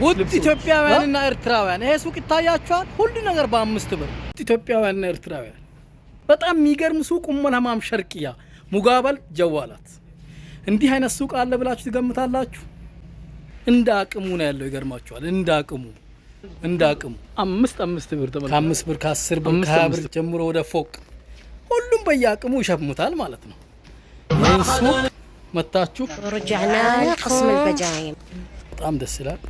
ውድ ኢትዮጵያውያንና ኤርትራውያን ይሄ ሱቅ ይታያችኋል። ሁሉ ነገር በ5 ብር። ኢትዮጵያውያንና ኤርትራውያን በጣም የሚገርም ሱቅ ኡመልሀማም ሸርቅያ ሙጋበል ጀዋላት። እንዲህ አይነት ሱቅ አለ ብላችሁ ትገምታላችሁ? እንደ አቅሙ ነው ያለው። ይገርማችኋል። እንደ አቅሙ 5 ብር ተመልከቱ። ከ5 ብር ከ10 ብር ከ20 ብር ጀምሮ ወደ ፎቅ ሁሉም በየአቅሙ ይሸምታል ማለት ነው። ይህን ሱቅ መታችሁ رجعنا قسم البجايم በጣም ደስ ይላል።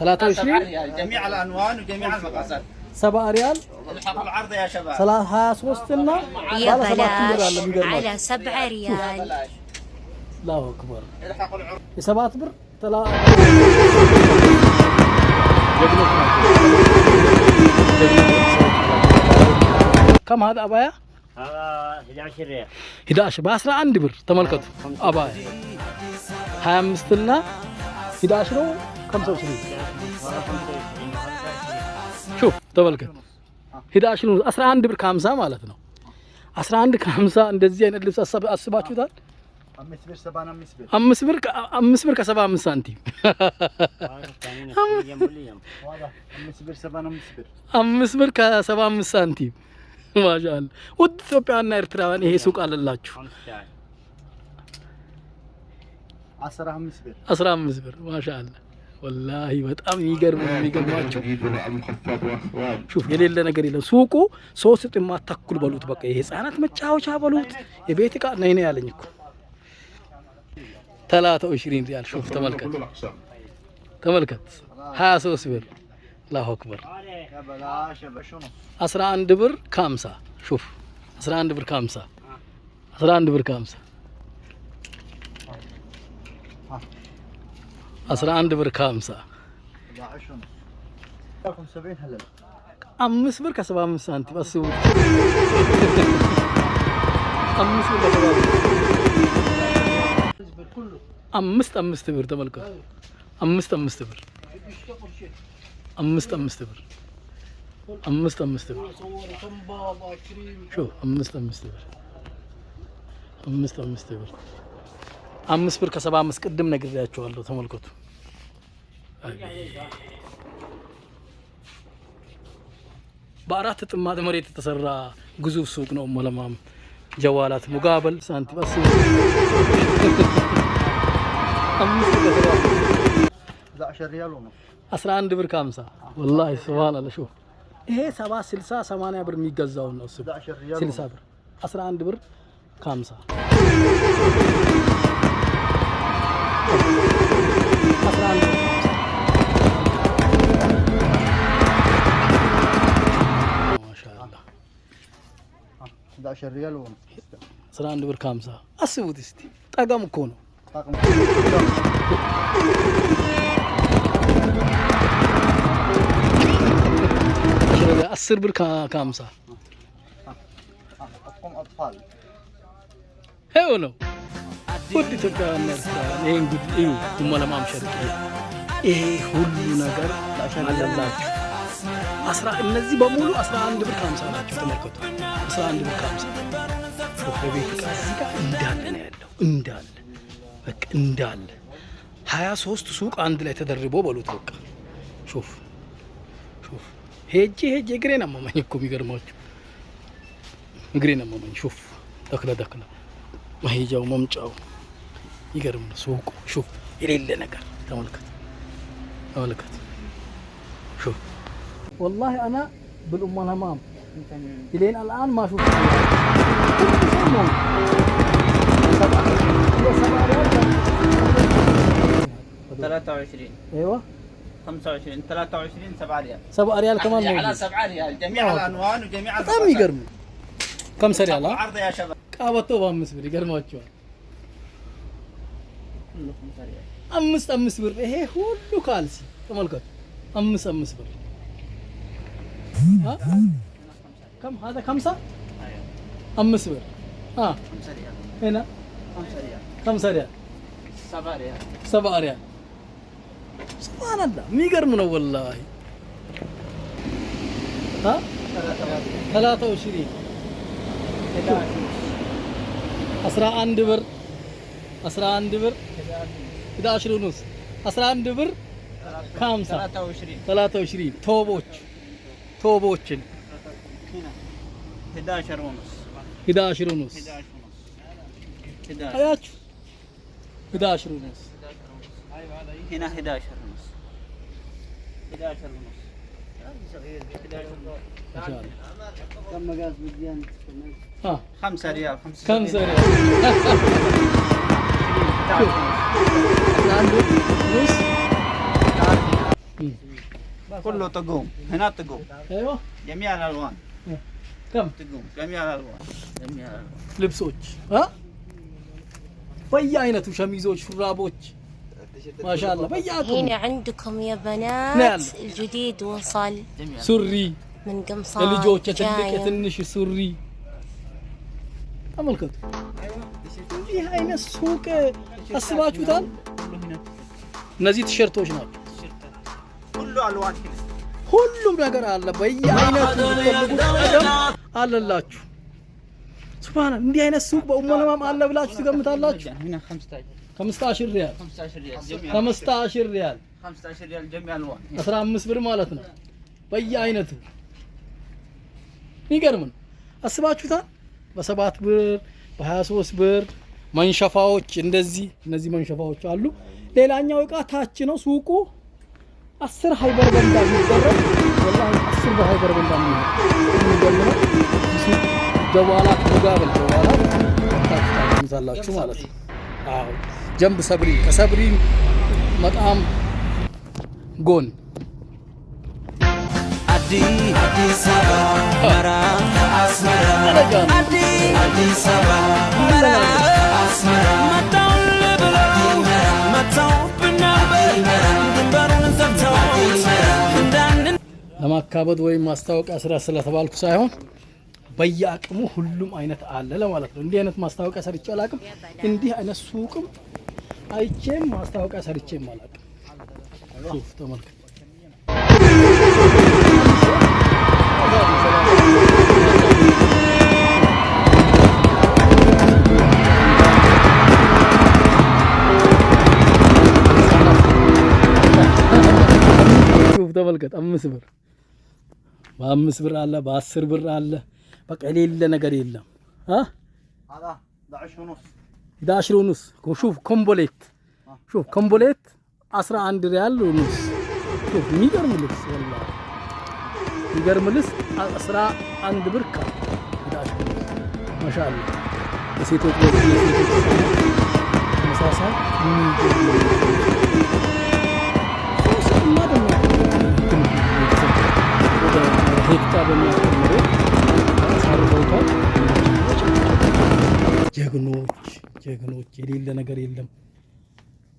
23 جميع الألوان وجميع المقاسات 7 ريال الحق العرض يا شباب 23 እና يا ባለ 7 ብር አለ። بلاش على የሚገርማችሁ 7 ريال الله اكبر الحق العرض የ7 ብር كم هذا أبايا؟ هذا 11 ريال 11 ب11 ብር ተመልከቱ። አባያ 25 እና 11 ነው 25 شوف ተመልከቱ 11 ነው 11 ብር ከ50 ማለት ነው። 11 ከ50 እንደዚህ አይነት ልብስ አስባችሁታል? 5 ብር ከ75 ሳንቲም 5 ብር ከ75 ሳንቲም ማሻአላ። ውድ ኢትዮጵያና ኤርትራውያን ይሄ ሱቅ አለላችሁ 15 ብር ማሻአላ። ወላሂ በጣም የሚገርማችሁ ሹፍ የሌለ ነገር የለም። ሱቁ 3 ጥማት ተኩል በሉት በቃ የህፃናት መጫወቻ በሉት የቤት ዕቃ ነይ ያለኝ እኮ 23 ሪያል ሹፍ ተመልከት 23 ብር አላሁ አክበር 11 ብር ከ50 ሹፍ 11 ብር ከ50 11 ብር ከ50 11 ብር ከ50 5 ብር ከ75 ሳንቲም አስቡት። 5 ብር ከ75 5 ብር ተመልከቱ 5 ብር 5 ብር 5 ብር شوف 5 ብር 5 ብር 5 ብር ከ75 ቅድም ነግሬያችኋለሁ። ተመልከቱ በአራት ጥማት መሬት የተሰራ ግዙፍ ሱቅ ነው። ኡመልሀማም ጀዋላት ሙጋበል ሳንቲም 11 ብር ከ50 ወላሂ ሱብሃንአላህ። ሹፍ ይሄ 70 60 80 ብር የሚገዛው ነው። 60 ብር 11 ብር ከ50 ማሻአላህ 11 ريال ونص 11 ብር ከ50 አስቡት እስቲ። ጠቀም እኮ ነው። 10 ብር ከ50 اطفال ይኸው ነው። ውድ ኢትዮጵያውያን ኤርትራውያን ይሄን ጉድ እዩ። ኡመልሀማም ሸርቅያ ይሄ ሁሉ ነገር አለላችሁ። እነዚህ በሙሉ 11 ብር ከ50 ናቸው። ተመልከቱ 11 ብር ከ50 በቤት ዕቃ እዚህ ጋር እንዳለ ነው ያለው። በቃ እንዳለ 23 ሱቅ አንድ ላይ ተደርቦ በሉት በቃ ሹፍ ሄጄ እግሬን አመመኝ እኮ የሚገርማችሁ እግሬን አመመኝ። ሹፍ ደክለ መሄጃው መምጫው ይገርም ነው። ሱቁ ሹፍ የሌለ ነገር ተመልከት ሹፍ والله انا بالأملهمام الين الان ما شفت 23 ايوه 25 23 7 ريال 7 ريال كمان على 7 ريال جميع الألوان وجميع በጣም ይገርም። كم ريال العرض يا شباب ቃበቶ በ5 ብር ይገርማችኋል። 5 ብር ይሄ ሁሉ ካልሲ ተመልከቱ 5 ብር كم هذا 5 5 ብር 5 ريال هنا 5 ريال 7 ريال سبحان الله የሚገርም ነው والله 23 11 ብር 11 ونص 11 ብር ከ50 23 ቶቦችን هنا 11 ونص 11 ونص አያችሁ 11 ونص هنا 11 ونص 11 ونص ما شاء الله كم مقاس بديان 5 ريال 5 ريال 11 ونص كله طقوم هنا طقوم ايوه جميع الالوان كم طقوم جميع الالوان جميع الالوان ልብሶች በየአይነቱ ሸሚዞች ሹራቦች ማሻአላ በየአቅሙ هنا عندكم يا نعم. بنات الجديد وصل ሱሪ من قمصان ለልጆች የትልቅ جايم. የትንሽ ሱሪ ተመልከቱ ይህ አይነት ሱቅ አስባችሁታል እነዚህ ቲሸርቶች ናቸው كله الوان كده ሁሉም ነገር አለ በየአይነቱ የምትፈልጉት ቀለም አለላችሁ ሱብሃንአላህ እንዲህ አይነት ሱቅ በኡመለማም አለ ብላችሁ ትገምታላችሁ هنا 15 15 ሪያል 15 ريال جميع 15 ሪያል 15 ريال جميع الالوان 15 ብር ማለት ነው በየአይነቱ ይገርም ነው አስባችሁታል በ7 ብር በ23 ብር መንሸፋዎች እንደዚህ እነዚህ መንሸፋዎች አሉ ሌላኛው እቃ ታች ነው ሱቁ 10 ሃይበር በንዳ የሚደረግ ወላሂ 10 በሃይበር በንዳ የሚደረግ ሱቅ ጀዋላት ሙጋበል ጀዋላት ታታችሁ ማለት ነው አዎ ጀንብ ሰብሪ ከሰብሪ መጣም ጎን አዲስ አበባ መራ አስመራ አዲስ አበባ መራ አስመራ መጣው ብለው መጣው ብናበል ድንበሩን ዘግተው እንዳንን ለማካበድ ወይም ማስታወቂያ ስራ ስለተባልኩ ሳይሆን በየአቅሙ ሁሉም አይነት አለ ለማለት ነው። እንዲህ አይነት ማስታወቂያ ሰርቼ አላቅም። እንዲህ አይነት ሱቅም አይቼም ማስታወቂያ ሰርቼም አላቅም። ሱፍ ተመልከት። ሱፍ ተመልከት 5 ብር በ5 ብር አለ በ10 ብር አለ በቃ የሌለ ነገር የለም هذا 11 ونص 11 ونص شوف كومبوليت شوف كومبوليت 11 ريال ونص شوف የሚገርም ልብስ والله የሚገርም ልብስ 11 ብር 11 ማሻአላ የሴቶች ተመሳሳይ ሄክታር በሚያስተምሩ ሳርቦታል ጀግኖች የሌለ ነገር የለም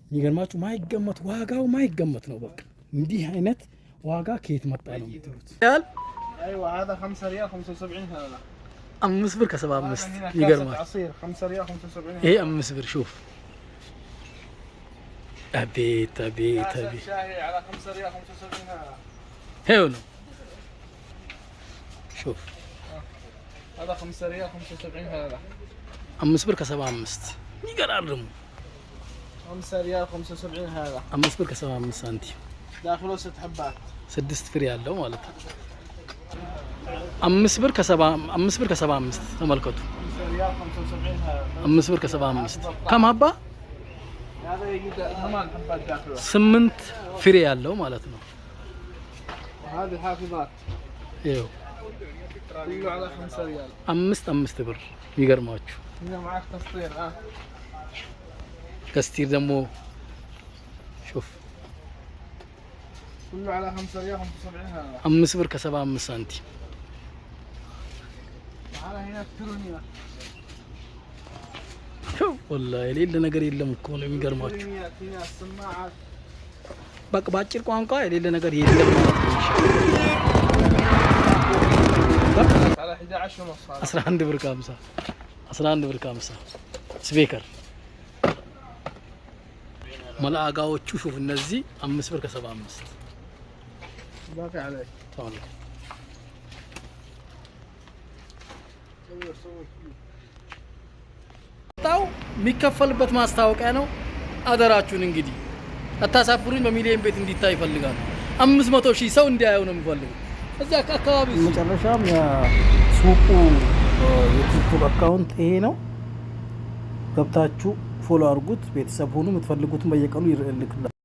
የሚገርማችሁ ማይገመት ዋጋው ማይገመት ነው በቃ እንዲህ አይነት ዋጋ ከየት መጣ ነው የምትሉት ያል ايوه هذا 5 ريال 75 هذا 5 ብር ከ75 ይገርማል عصير 5 ريال 75 ይሄ 5 ብር شوف አቤት شاهي على 5 ريال 75 هذا هيو ነው شوف هذا 5 ريال 75 هذا 5 ብር ከ75 ይገራርሙ 5 ريال 75 هذا 5 ብር ከ75 ሳንቲም داخله 6 حبات 6 ፍሬ ያለው ማለት ነው 5 ብር ከ75 ተመልከቱ 5 ريال 75 هذا 5 ብር ከ75 ከማባ هذا يجي 8 حبات داخله 8 ፍሬ ያለው ማለት ነው وهذه حافظات ይኸው كله على 5 ريال 5 ብር ይገርማችሁ هنا معك تسطير ከስቲር ደግሞ شوف كله على 5 ريال 75 هذا 5 ብር ከ75 ሳንቲም تعال هنا الترونيات شوف والله የሌለ ነገር የለም እኮ ነው የሚገርማችሁ الترونيات هنا السماعات በቃ ባጭር ቋንቋ የሌለ ነገር የለም ማለት ነው على 11 ونص هذا 11 ብር ከ50 11 ብር ከ50 ስፒከር መላጋዎቹ ሹፍ እነዚህ 5 ብር ከ75 باقي عليك ተመልከቱ ታው የሚከፈልበት ማስታወቂያ ነው አደራችሁን እንግዲህ አታሳፍሩኝ። በሚሊዮን ቤት እንዲታይ ይፈልጋሉ። 500,000 ሰው እንዲያየው ነው የሚፈልጉ እዛ አካባቢ። መጨረሻም የሱቁ የቲክቶክ አካውንት ይሄ ነው። ገብታችሁ ፎሎ አድርጉት። ቤተሰብ ሁኑ። የምትፈልጉትን በየቀኑ ይልክላችሁ።